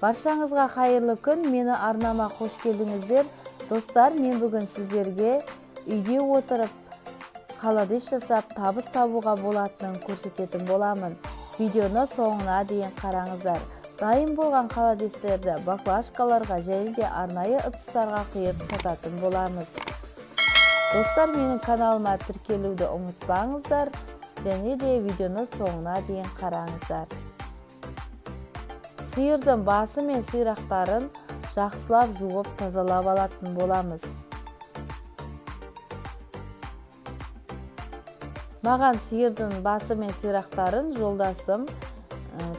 Баршаңызға қайырлы күн, мені арнама қош келдіңіздер. Достар, мен бүгін сіздерге үйде отырып холодец жасап табыс табуға болатынын көрсететін боламын. Видеоны соңына дейін қараңыздар. Дайын болған холодецтерді баклажкаларға және де арнайы ыдыстарға құйып сататын боламыз. Достар, менің каналыма тіркелуді ұмытпаңыздар және де видеоны соңына дейін қараңыздар. Сиырдың басы мен сирақтарын жақсылап жуып тазалап алатын боламыз. Маған сиырдың басы мен сирақтарын жолдасым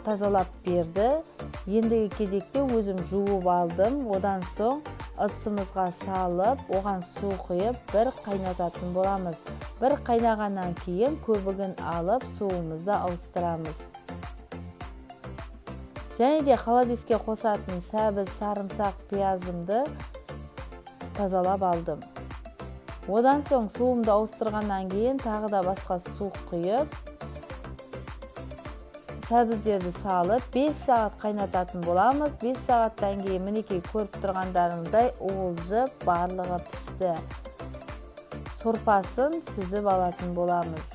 тазалап берді. Ендігі кезекте өзім жуып алдым. Одан соң ыдысымызға салып, оған су құйып, бір қайнататын боламыз. Бір қайнағаннан кейін көбігін алып, суымызды ауыстырамыз. Және де холодецке қосатын сәбіз, сарымсақ, пиязымды тазалап алдым. Одан соң суымды ауыстырғаннан кейін тағы да басқа су құйып, сәбіздерді салып 5 сағат қайнататын боламыз. 5 сағаттан кейін мінекей көріп тұрғандарыңыздай уылжып, барлығы пісті. Сорпасын сүзіп алатын боламыз.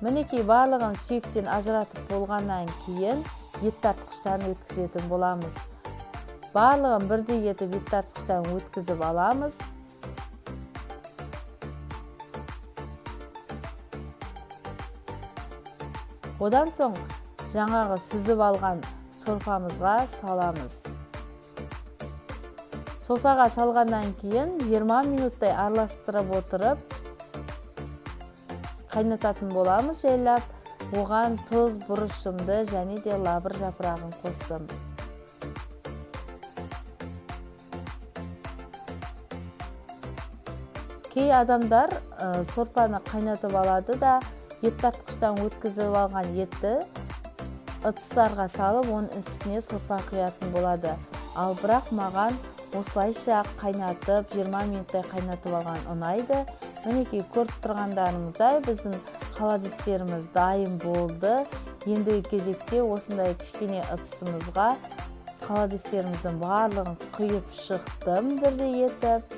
Мінекей барлығын сүйектен ажыратып болғаннан кейін ет тартқыштан өткізетін боламыз. Барлығын бірдей етіп ет тартқыштан өткізіп аламыз. Одан соң жаңағы сүзіп алған сорпамызға саламыз. Сорпаға салғаннан кейін 20 минуттай араластырып отырып қайнататын боламыз жайлап. Оған тұз, бұрышымды және де лабыр жапырағын қостым. Кей адамдар сорпаны қайнатып алады да, ет тартқыштан өткізіп алған етті ыдыстарға салып, оның үстіне сорпа құятын болады. Ал бірақ маған осылайша қайнатып, 20 минуттай қайнатып алған ұнайды. Мінекей көріп тұрғандарыңыздай біздің холодецтеріміз дайын болды. Ендігі кезекте осындай кішкене ыдысымызға холодецтеріміздің барлығын құйып шықтым бірдей етіп.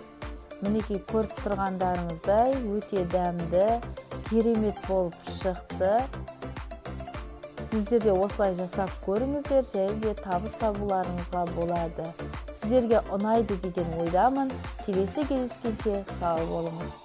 Мінекей көріп тұрғандарыңыздай өте дәмді, керемет болып шықты. Сіздер де осылай жасап көріңіздер, және де табыс табуларыңызға болады. Сіздерге ұнайды деген ойдамын. Келесі кездескенше сау болыңыз.